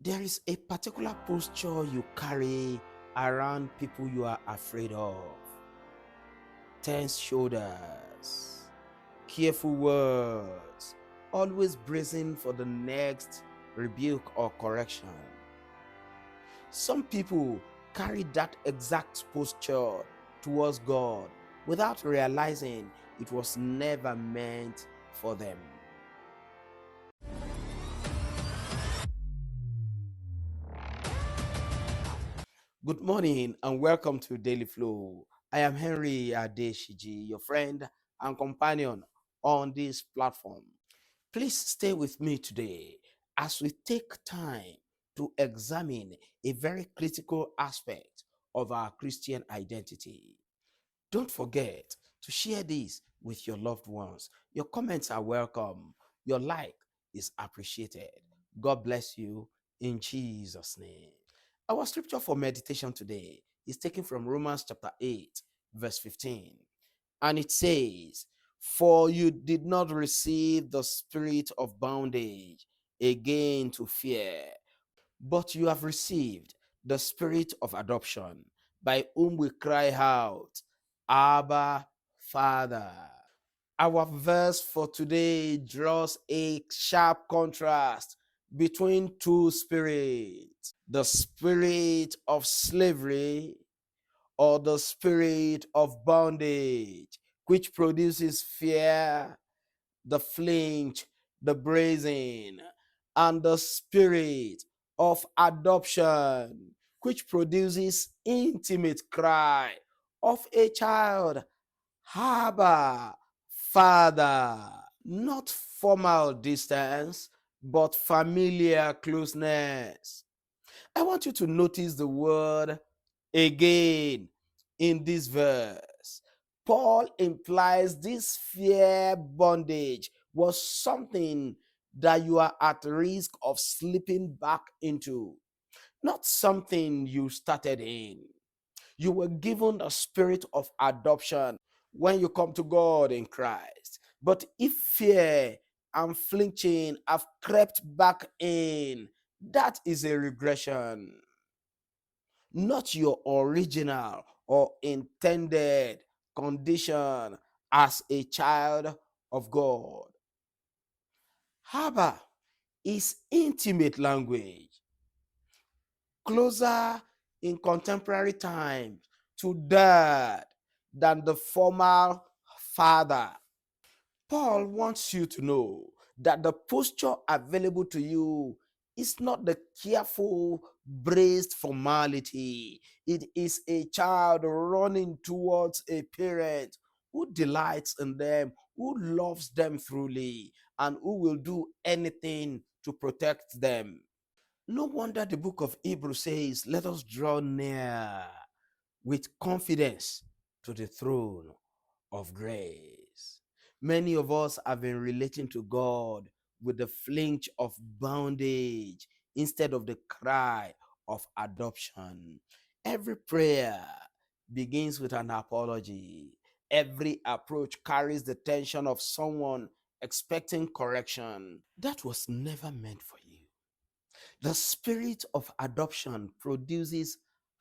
There is a particular posture you carry around people you are afraid of. Tense shoulders, careful words, always bracing for the next rebuke or correction. Some people carry that exact posture towards God without realizing it was never meant for them. Good morning and welcome to Daily Flow. I am Henry Adesiji, your friend and companion on this platform. Please stay with me today as we take time to examine a very critical aspect of our Christian identity. Don't forget to share this with your loved ones. Your comments are welcome. Your like is appreciated. God bless you in Jesus' name. Our scripture for meditation today is taken from Romans chapter 8, verse 15. And it says, "For you did not receive the spirit of bondage again to fear, but you have received the spirit of adoption, by whom we cry out, Abba, Father." Our verse for today draws a sharp contrast between two spirits: the spirit of slavery or the spirit of bondage, which produces fear, the flinch, the brazen, and the spirit of adoption, which produces intimate cry of a child, Abba, Father. Not formal distance, but familiar closeness. I want you to notice the word again in this verse. Paul implies this fear bondage was something that you are at risk of slipping back into, not something you started in. You were given a spirit of adoption when you come to God in Christ. But if fear and flinching have crept back in, that is a regression, not your original or intended condition as a child of God. Abba is intimate language, closer in contemporary times to dad than the formal father. Paul wants you to know that the posture available to you is not the careful, braced formality. It is a child running towards a parent who delights in them, who loves them truly, and who will do anything to protect them. No wonder the book of Hebrews says, "Let us draw near with confidence to the throne of grace." Many of us have been relating to God with the flinch of bondage instead of the cry of adoption. Every prayer begins with an apology. Every approach carries the tension of someone expecting correction. That was never meant for you. The spirit of adoption produces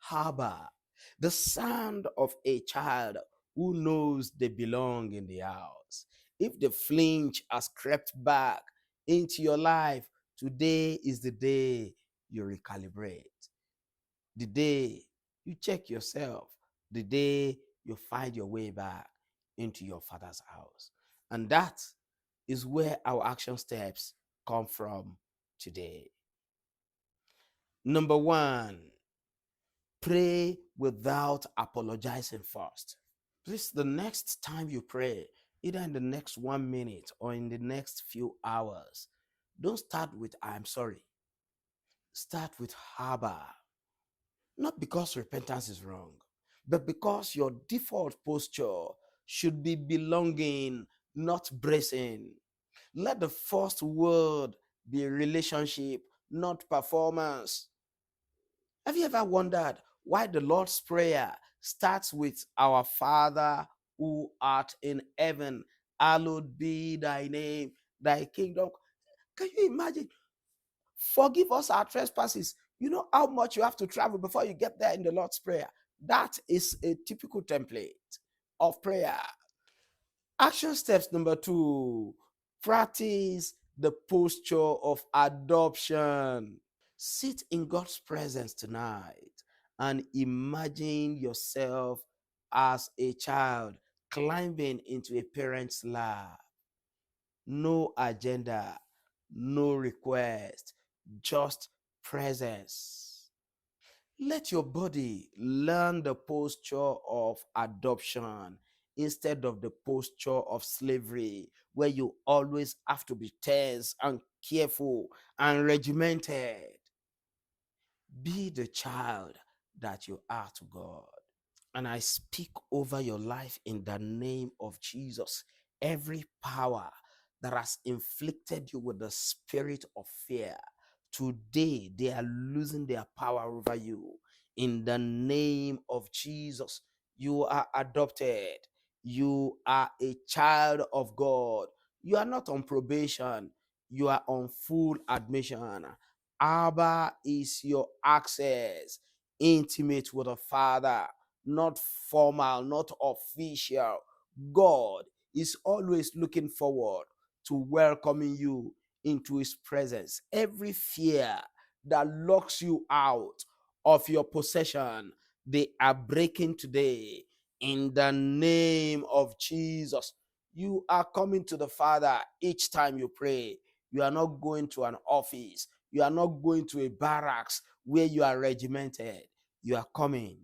Abba, the sound of a child who knows they belong in the house. If the flinch has crept back into your life, today is the day you recalibrate, the day you check yourself, the day you find your way back into your father's house. And that is where our action steps come from today. Number one, pray without apologizing first. Please, the next time you pray, either in the next 1 minute or in the next few hours, don't start with "I'm sorry." Start with Abba. Not because repentance is wrong, but because your default posture should be belonging, not bracing. Let the first word be relationship, not performance. Have you ever wondered why the Lord's Prayer starts with "Our Father who art in heaven, hallowed be thy name, thy kingdom"? Can you imagine? Forgive us our trespasses. You know how much you have to travel before you get there in the Lord's Prayer. That is a typical template of prayer. Action steps number 2, practice the posture of adoption. Sit in God's presence tonight and imagine yourself as a child climbing into a parent's lap. No agenda, no request, just presence. Let your body learn the posture of adoption instead of the posture of slavery, where you always have to be tense and careful and regimented. Be the child that you are to God. And I speak over your life in the name of Jesus. Every power that has inflicted you with the spirit of fear, today they are losing their power over you. In the name of Jesus, you are adopted. You are a child of God. You are not on probation. You are on full admission. Abba is your access, intimate with the Father, not formal, not official. God is always looking forward to welcoming you into his presence. Every fear that locks you out of your possession, they are breaking today in the name of Jesus. You are coming to the Father each time you pray. You are not going to an office. You are not going to a barracks where you are regimented. You are coming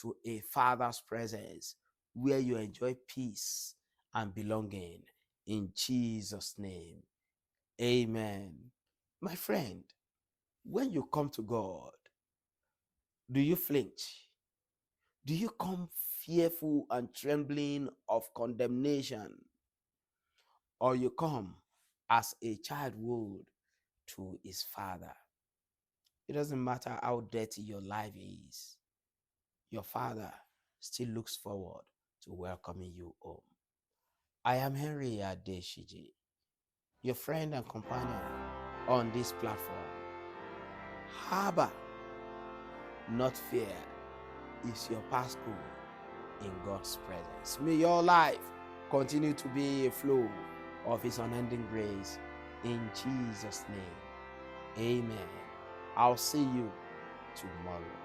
to a Father's presence where you enjoy peace and belonging. In Jesus' name, amen. My friend, when you come to God, do you flinch? Do you come fearful and trembling of condemnation? Or you come as a child would to his Father? It doesn't matter how dirty your life is, your Father still looks forward to welcoming you home. I am Henry Adesiji, your friend and companion on this platform. Abba, not fear, is your passcode in God's presence. May your life continue to be a flow of his unending grace in Jesus' name. Amen. I'll see you tomorrow.